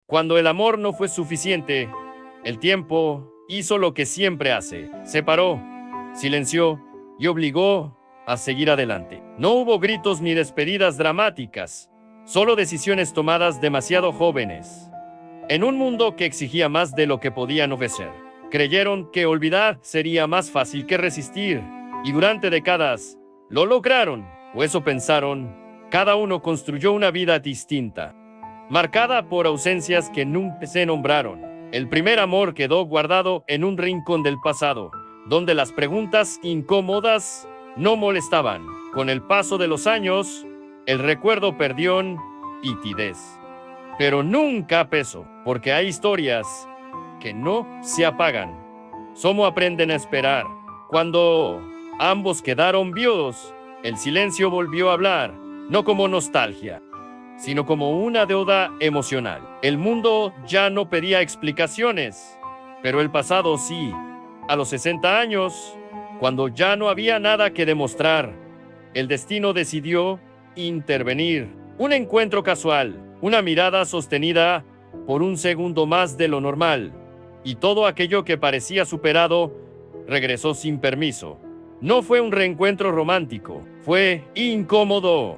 Cuando el amor no fue suficiente, el tiempo hizo lo que siempre hace. Separó, silenció y obligó a seguir adelante. No hubo gritos ni despedidas dramáticas, solo decisiones tomadas demasiado jóvenes. En un mundo que exigía más de lo que podían ofrecer, creyeron que olvidar sería más fácil que resistir, y durante décadas lo lograron, o eso pensaron. Cada uno construyó una vida distinta, marcada por ausencias que nunca se nombraron. El primer amor quedó guardado en un rincón del pasado, donde las preguntas incómodas no molestaban. Con el paso de los años, el recuerdo perdió nitidez, pero nunca peso, porque hay historias que no se apagan. Solo aprenden a esperar. Cuando ambos quedaron viudos, el silencio volvió a hablar, no como nostalgia, sino como una deuda emocional. El mundo ya no pedía explicaciones, pero el pasado sí. A los 60 años, cuando ya no había nada que demostrar, el destino decidió intervenir. Un encuentro casual, una mirada sostenida por un segundo más de lo normal, y todo aquello que parecía superado regresó sin permiso. No fue un reencuentro romántico, fue incómodo,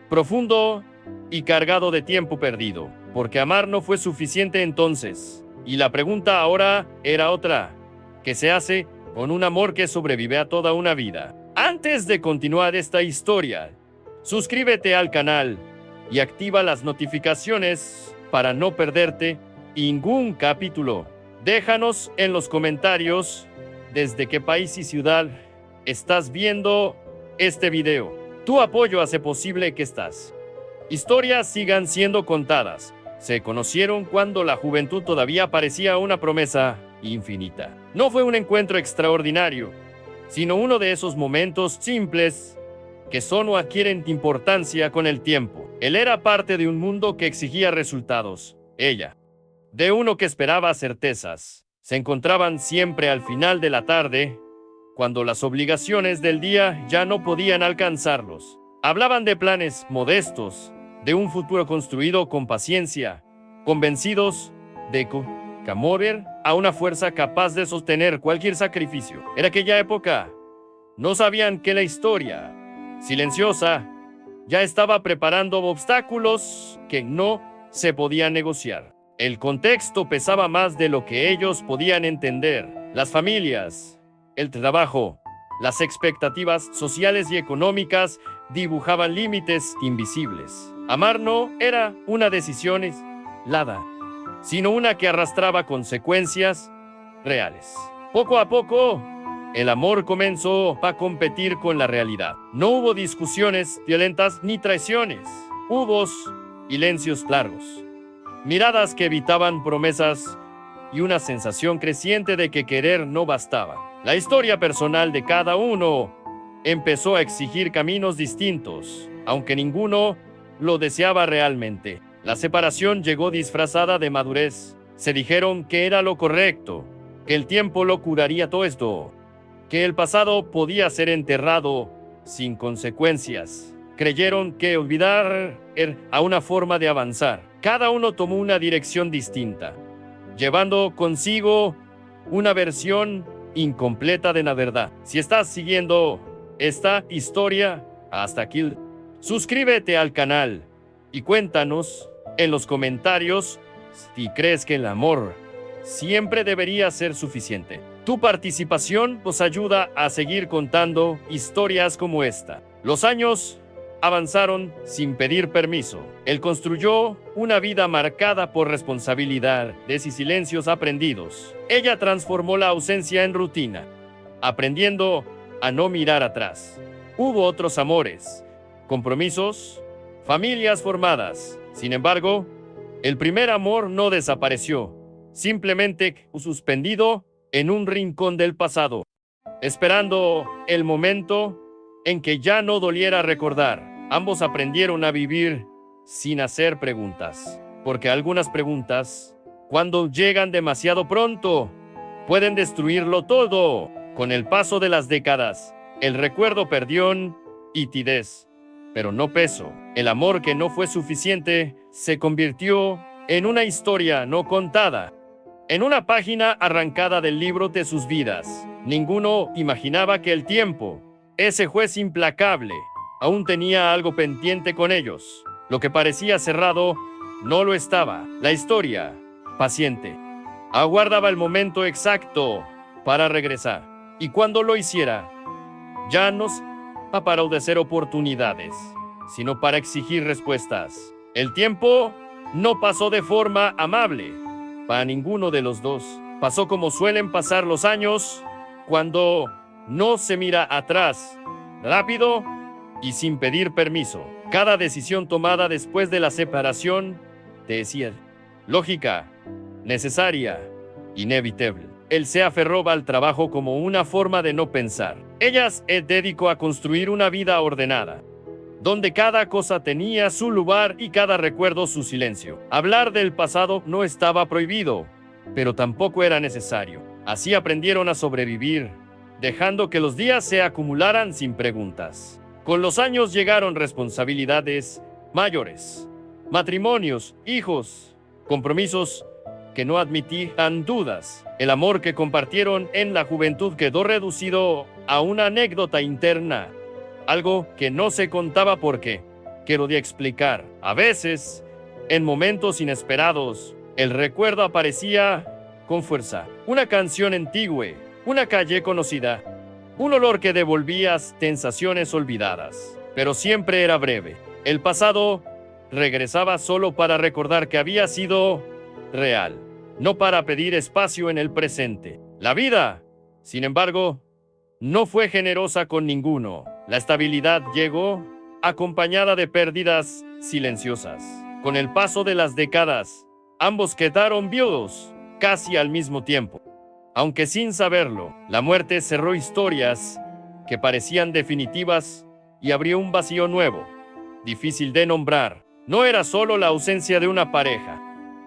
profundo y cargado de tiempo perdido, porque amar no fue suficiente entonces. Y la pregunta ahora era otra: ¿qué se hace con un amor que sobrevive a toda una vida? Antes de continuar esta historia, suscríbete al canal y activa las notificaciones para no perderte ningún capítulo. Déjanos en los comentarios desde qué país y ciudad estás viendo este video. Tu apoyo hace posible que estas historias sigan siendo contadas. Se conocieron cuando la juventud todavía parecía una promesa infinita. No fue un encuentro extraordinario, sino uno de esos momentos simples que solo adquieren importancia con el tiempo. Él era parte de un mundo que exigía resultados. Ella, de uno que esperaba certezas. Se encontraban siempre al final de la tarde, cuando las obligaciones del día ya no podían alcanzarlos. Hablaban de planes modestos, de un futuro construido con paciencia, convencidos de que mover a una fuerza capaz de sostener cualquier sacrificio. En aquella época, no sabían que la historia, silenciosa, ya estaba preparando obstáculos que no se podían negociar. El contexto pesaba más de lo que ellos podían entender. Las familias, el trabajo, las expectativas sociales y económicas dibujaban límites invisibles. Amar no era una decisión aislada, sino una que arrastraba consecuencias reales. Poco a poco, el amor comenzó a competir con la realidad. No hubo discusiones violentas ni traiciones. Hubo silencios largos, miradas que evitaban promesas y una sensación creciente de que querer no bastaba. La historia personal de cada uno empezó a exigir caminos distintos, aunque ninguno lo deseaba realmente. La separación llegó disfrazada de madurez. Se dijeron que era lo correcto, que el tiempo lo curaría todo esto, que el pasado podía ser enterrado sin consecuencias. Creyeron que olvidar era una forma de avanzar. Cada uno tomó una dirección distinta, llevando consigo una versión incompleta de la verdad. Si estás siguiendo esta historia hasta aquí, suscríbete al canal y cuéntanos en los comentarios si crees que el amor siempre debería ser suficiente. Tu participación nos ayuda a seguir contando historias como esta. Los años avanzaron sin pedir permiso. Él construyó una vida marcada por responsabilidades y silencios aprendidos. Ella transformó la ausencia en rutina, aprendiendo a no mirar atrás. Hubo otros amores, compromisos, familias formadas. Sin embargo, el primer amor no desapareció, simplemente suspendido en un rincón del pasado, esperando el momento en que ya no doliera recordar. Ambos aprendieron a vivir sin hacer preguntas, porque algunas preguntas, cuando llegan demasiado pronto, pueden destruirlo todo. Con el paso de las décadas, el recuerdo perdió nitidez, pero no peso. El amor que no fue suficiente se convirtió en una historia no contada, en una página arrancada del libro de sus vidas. Ninguno imaginaba que el tiempo, ese juez implacable, aún tenía algo pendiente con ellos. Lo que parecía cerrado, no lo estaba. La historia, paciente, aguardaba el momento exacto para regresar. Y cuando lo hiciera, ya no paró de ser oportunidades, sino para exigir respuestas. El tiempo no pasó de forma amable para ninguno de los dos. Pasó como suelen pasar los años, cuando no se mira atrás, rápido y sin pedir permiso. Cada decisión tomada después de la separación, te decía, lógica, necesaria, inevitable. Él se aferró al trabajo como una forma de no pensar. Ella se dedicó a construir una vida ordenada, donde cada cosa tenía su lugar y cada recuerdo su silencio. Hablar del pasado no estaba prohibido, pero tampoco era necesario. Así aprendieron a sobrevivir, dejando que los días se acumularan sin preguntas. Con los años llegaron responsabilidades mayores, matrimonios, hijos, compromisos que no admitían dudas. El amor que compartieron en la juventud quedó reducido a una anécdota interna, algo que no se contaba porque, quiero explicar, a veces, en momentos inesperados, el recuerdo aparecía con fuerza. Una canción antigua, una calle conocida, un olor que devolvía sensaciones olvidadas, pero siempre era breve. El pasado regresaba solo para recordar que había sido real, no para pedir espacio en el presente. La vida, sin embargo, no fue generosa con ninguno. La estabilidad llegó acompañada de pérdidas silenciosas. Con el paso de las décadas, ambos quedaron viudos casi al mismo tiempo. Aunque sin saberlo, la muerte cerró historias que parecían definitivas y abrió un vacío nuevo, difícil de nombrar. No era solo la ausencia de una pareja,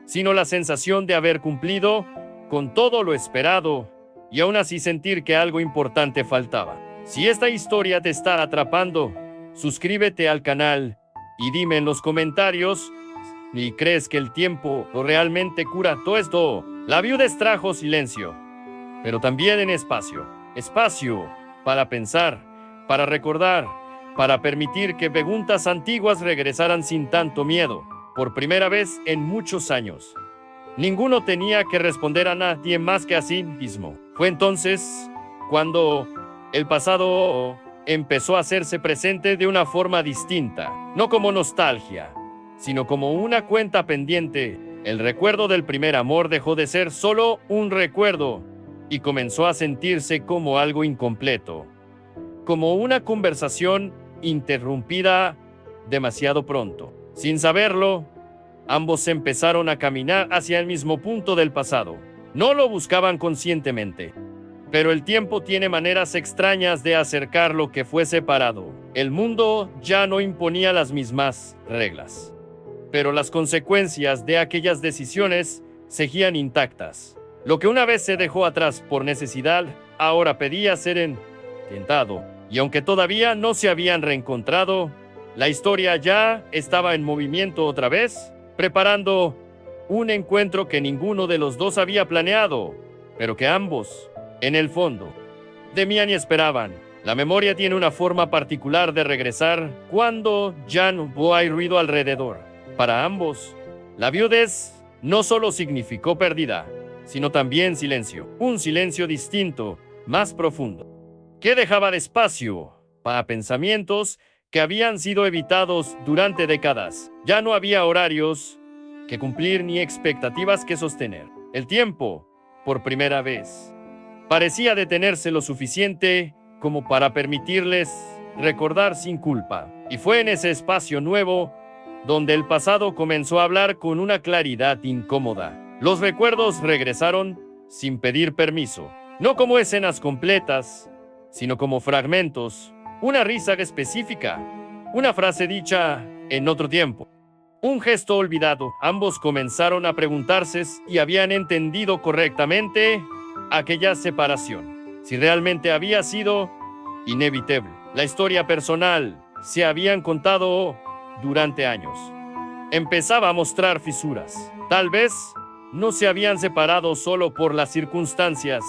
sino la sensación de haber cumplido con todo lo esperado y aún así sentir que algo importante faltaba. Si esta historia te está atrapando, suscríbete al canal y dime en los comentarios si crees que el tiempo realmente cura todo esto. La viudez trajo silencio, pero también en espacio. Espacio para pensar, para recordar, para permitir que preguntas antiguas regresaran sin tanto miedo. Por primera vez en muchos años, ninguno tenía que responder a nadie más que a sí mismo. Fue entonces cuando el pasado empezó a hacerse presente de una forma distinta, no como nostalgia, sino como una cuenta pendiente. El recuerdo del primer amor dejó de ser solo un recuerdo y comenzó a sentirse como algo incompleto, como una conversación interrumpida demasiado pronto. Sin saberlo, ambos empezaron a caminar hacia el mismo punto del pasado. No lo buscaban conscientemente, pero el tiempo tiene maneras extrañas de acercar lo que fue separado. El mundo ya no imponía las mismas reglas, pero las consecuencias de aquellas decisiones seguían intactas. Lo que una vez se dejó atrás por necesidad, ahora pedía ser intentado. Y aunque todavía no se habían reencontrado, la historia ya estaba en movimiento otra vez, preparando un encuentro que ninguno de los dos había planeado, pero que ambos, en el fondo, temían y esperaban. La memoria tiene una forma particular de regresar cuando ya no hay ruido alrededor. Para ambos, la viudez no solo significó pérdida, sino también silencio. Un silencio distinto, más profundo, que dejaba de espacio para pensamientos que habían sido evitados durante décadas. Ya no había horarios que cumplir ni expectativas que sostener. El tiempo, por primera vez, parecía detenerse lo suficiente como para permitirles recordar sin culpa. Y fue en ese espacio nuevo donde el pasado comenzó a hablar con una claridad incómoda. Los recuerdos regresaron sin pedir permiso, no como escenas completas, sino como fragmentos. Una risa específica, una frase dicha en otro tiempo, un gesto olvidado. Ambos comenzaron a preguntarse si habían entendido correctamente aquella separación, si realmente había sido inevitable. La historia personal se habían contado durante años empezaba a mostrar fisuras. Tal vez no se habían separado solo por las circunstancias,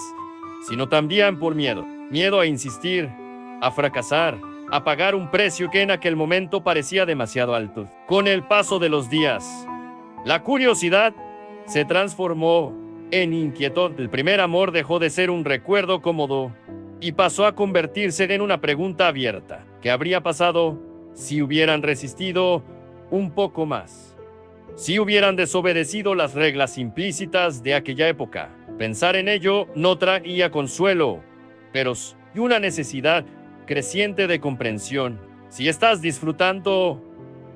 sino también por miedo. Miedo a insistir, a fracasar, a pagar un precio que en aquel momento parecía demasiado alto. Con el paso de los días, la curiosidad se transformó en inquietud. El primer amor dejó de ser un recuerdo cómodo y pasó a convertirse en una pregunta abierta. ¿Qué habría pasado si hubieran resistido un poco más? Si hubieran desobedecido las reglas implícitas de aquella época. Pensar en ello no traía consuelo, pero y una necesidad creciente de comprensión. Si estás disfrutando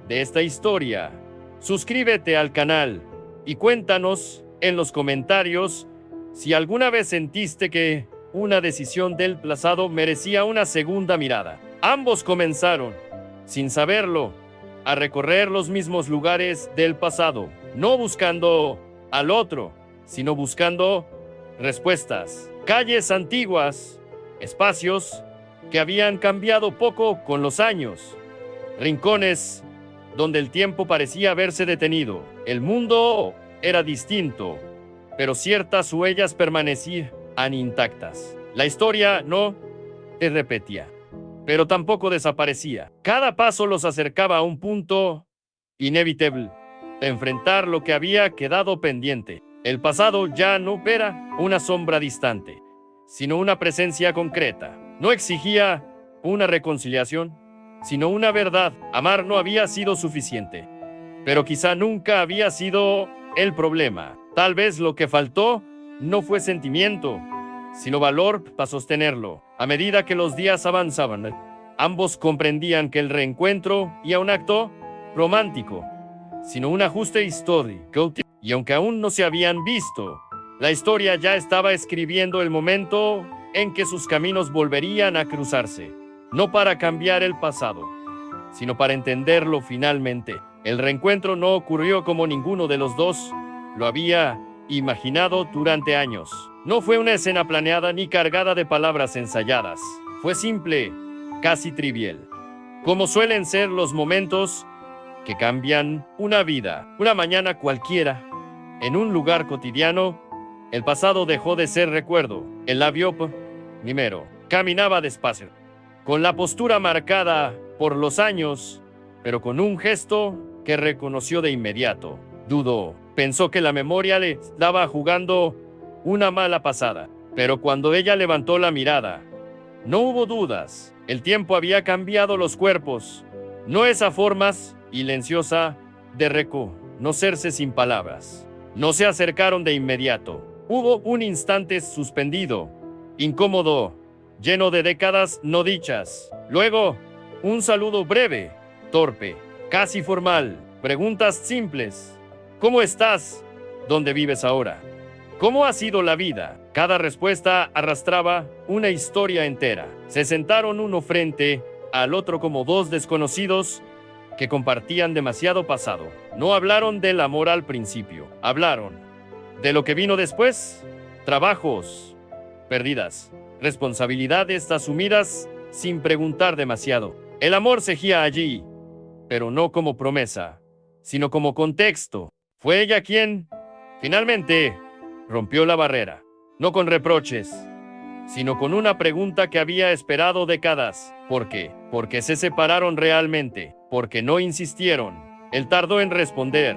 de esta historia, suscríbete al canal y cuéntanos en los comentarios si alguna vez sentiste que una decisión del pasado merecía una segunda mirada. Ambos comenzaron, sin saberlo, a recorrer los mismos lugares del pasado, no buscando al otro, sino buscando respuestas. Calles antiguas, espacios que habían cambiado poco con los años, rincones donde el tiempo parecía haberse detenido. El mundo era distinto, pero ciertas huellas permanecían intactas. La historia no se repetía, pero tampoco desaparecía. Cada paso los acercaba a un punto inevitable de enfrentar lo que había quedado pendiente. El pasado ya no era una sombra distante, sino una presencia concreta. No exigía una reconciliación, sino una verdad. Amar no había sido suficiente, pero quizá nunca había sido el problema. Tal vez lo que faltó no fue sentimiento, sino valor para sostenerlo. A medida que los días avanzaban, ambos comprendían que el reencuentro y a un acto romántico, sino un ajuste histórico. Y aunque aún no se habían visto, la historia ya estaba escribiendo el momento en que sus caminos volverían a cruzarse, no para cambiar el pasado, sino para entenderlo finalmente. El reencuentro no ocurrió como ninguno de los dos lo había imaginado durante años. No fue una escena planeada ni cargada de palabras ensayadas. Fue simple, casi trivial, como suelen ser los momentos que cambian una vida. Una mañana cualquiera, en un lugar cotidiano, el pasado dejó de ser recuerdo. El labio primero caminaba despacio, con la postura marcada por los años, pero con un gesto que reconoció de inmediato. Dudó, pensó que la memoria le estaba jugando una mala pasada, pero cuando ella levantó la mirada, no hubo dudas. El tiempo había cambiado los cuerpos, no esa forma silenciosa de reconocerse sin palabras. No se acercaron de inmediato. Hubo un instante suspendido, incómodo, lleno de décadas no dichas. Luego, un saludo breve, torpe, casi formal. Preguntas simples. ¿Cómo estás? ¿Dónde vives ahora? ¿Cómo ha sido la vida? Cada respuesta arrastraba una historia entera. Se sentaron uno frente al otro como dos desconocidos que compartían demasiado pasado. No hablaron del amor al principio. Hablaron de lo que vino después. Trabajos, pérdidas, responsabilidades asumidas sin preguntar demasiado. El amor seguía allí, pero no como promesa, sino como contexto. Fue ella quien, finalmente, rompió la barrera. No con reproches, sino con una pregunta que había esperado décadas. ¿Por qué? Porque se separaron realmente, porque no insistieron. Él tardó en responder,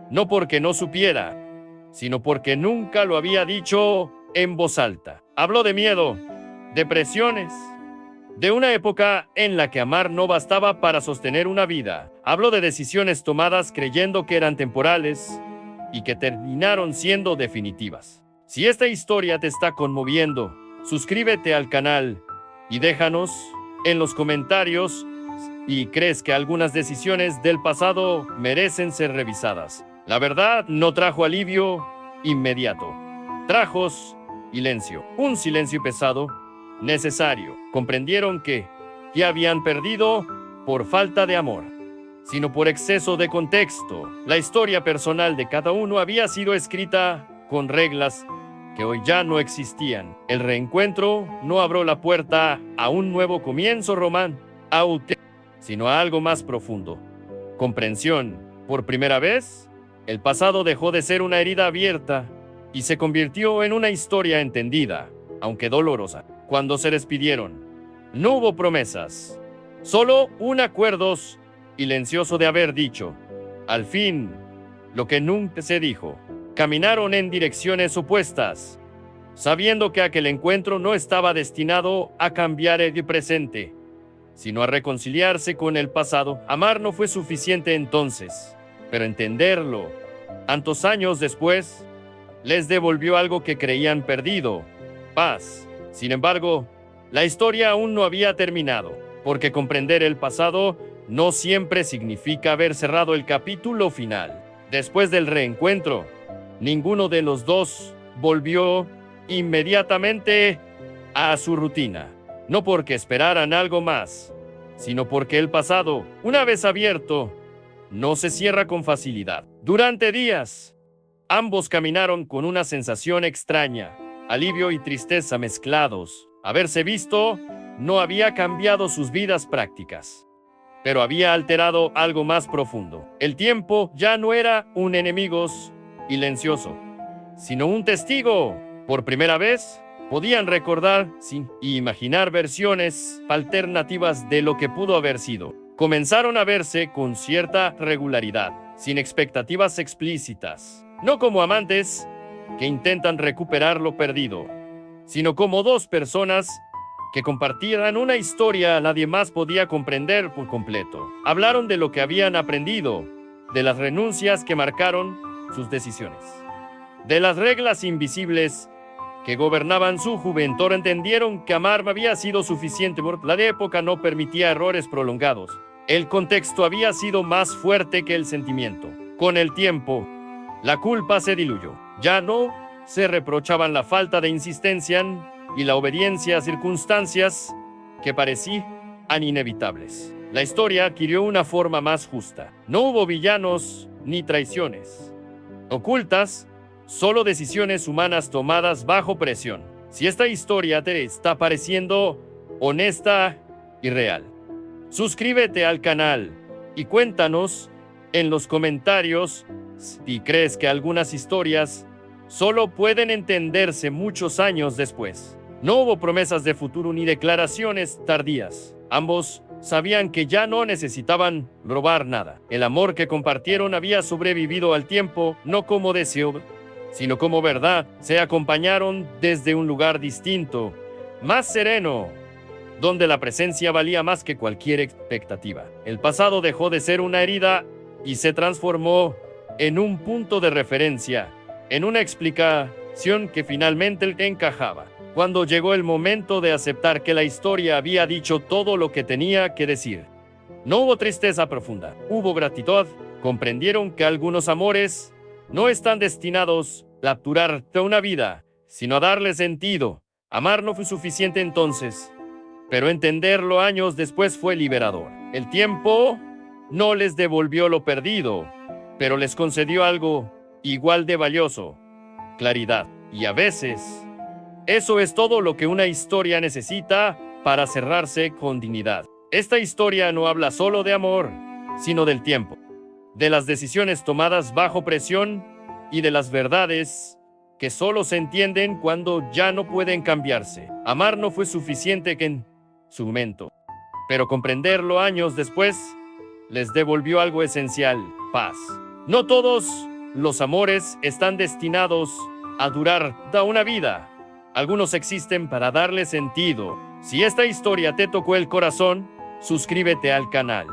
no porque no supiera, sino porque nunca lo había dicho en voz alta. Habló de miedo, de presiones, de una época en la que amar no bastaba para sostener una vida. Habló de decisiones tomadas creyendo que eran temporales y que terminaron siendo definitivas. Si esta historia te está conmoviendo, suscríbete al canal y déjanos en los comentarios si crees que algunas decisiones del pasado merecen ser revisadas. La verdad no trajo alivio inmediato. Trajo silencio, un silencio pesado, necesario. Comprendieron que habían perdido por falta de amor, sino por exceso de contexto. La historia personal de cada uno había sido escrita con reglas que hoy ya no existían. El reencuentro no abrió la puerta a un nuevo comienzo romántico, sino a algo más profundo. Comprensión. Por primera vez, El pasado dejó de ser una herida abierta y se convirtió en una historia entendida, aunque dolorosa. Cuando se despidieron, no hubo promesas, solo un acuerdo silencioso de haber dicho, al fin, lo que nunca se dijo. Caminaron en direcciones opuestas, sabiendo que aquel encuentro no estaba destinado a cambiar el presente, sino a reconciliarse con el pasado. Amar no fue suficiente entonces, pero entenderlo, tantos años después, les devolvió algo que creían perdido: paz. Sin embargo, la historia aún no había terminado, porque comprender el pasado no siempre significa haber cerrado el capítulo final. Después del reencuentro, ninguno de los dos volvió inmediatamente a su rutina, no porque esperaran algo más, sino porque el pasado, una vez abierto, no se cierra con facilidad. Durante días, ambos caminaron con una sensación extraña, alivio y tristeza mezclados. Haberse visto no había cambiado sus vidas prácticas, pero había alterado algo más profundo. El tiempo ya no era un enemigo silencioso, sino un testigo. Por primera vez, podían recordar y imaginar versiones alternativas de lo que pudo haber sido. Comenzaron a verse con cierta regularidad, sin expectativas explícitas, no como amantes que intentan recuperar lo perdido, sino como dos personas que compartieran una historia nadie más podía comprender por completo. Hablaron de lo que habían aprendido, de las renuncias que marcaron sus decisiones, de las reglas invisibles que gobernaban su juventud. Entendieron que amar había sido suficiente, porque la época no permitía errores prolongados. El contexto había sido más fuerte que el sentimiento. Con el tiempo, la culpa se diluyó. Ya no se reprochaban la falta de insistencia y la obediencia a circunstancias que parecían inevitables. La historia adquirió una forma más justa. No hubo villanos ni traiciones ocultas, solo decisiones humanas tomadas bajo presión. Si esta historia te está pareciendo honesta y real, suscríbete al canal y cuéntanos en los comentarios si crees que algunas historias solo pueden entenderse muchos años después. No hubo promesas de futuro ni declaraciones tardías. Ambos sabían que ya no necesitaban robar nada. El amor que compartieron había sobrevivido al tiempo, no como deseo, sino como verdad. Se acompañaron desde un lugar distinto, más sereno, donde la presencia valía más que cualquier expectativa. El pasado dejó de ser una herida y se transformó en un punto de referencia, en una explicación que finalmente encajaba. Cuando llegó el momento de aceptar que la historia había dicho todo lo que tenía que decir, no hubo tristeza profunda, hubo gratitud. Comprendieron que algunos amores no están destinados a durar toda una vida, sino a darle sentido. Amar no fue suficiente entonces, pero entenderlo años después fue liberador. El tiempo no les devolvió lo perdido, pero les concedió algo igual de valioso: claridad. Y a veces, eso es todo lo que una historia necesita para cerrarse con dignidad. Esta historia no habla solo de amor, sino del tiempo, de las decisiones tomadas bajo presión y de las verdades que solo se entienden cuando ya no pueden cambiarse. Amar no fue suficiente en su momento, pero comprenderlo años después les devolvió algo esencial: paz. No todos los amores están destinados a durar toda una vida. Algunos existen para darle sentido. Si esta historia te tocó el corazón, suscríbete al canal,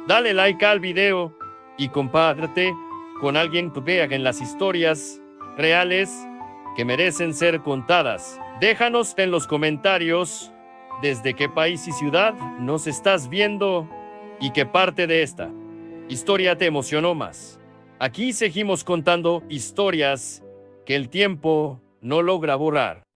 dale like al video y compártete con alguien que vea en las historias reales que merecen ser contadas. Déjanos en los comentarios desde qué país y ciudad nos estás viendo y qué parte de esta historia te emocionó más. Aquí seguimos contando historias que el tiempo no logra borrar.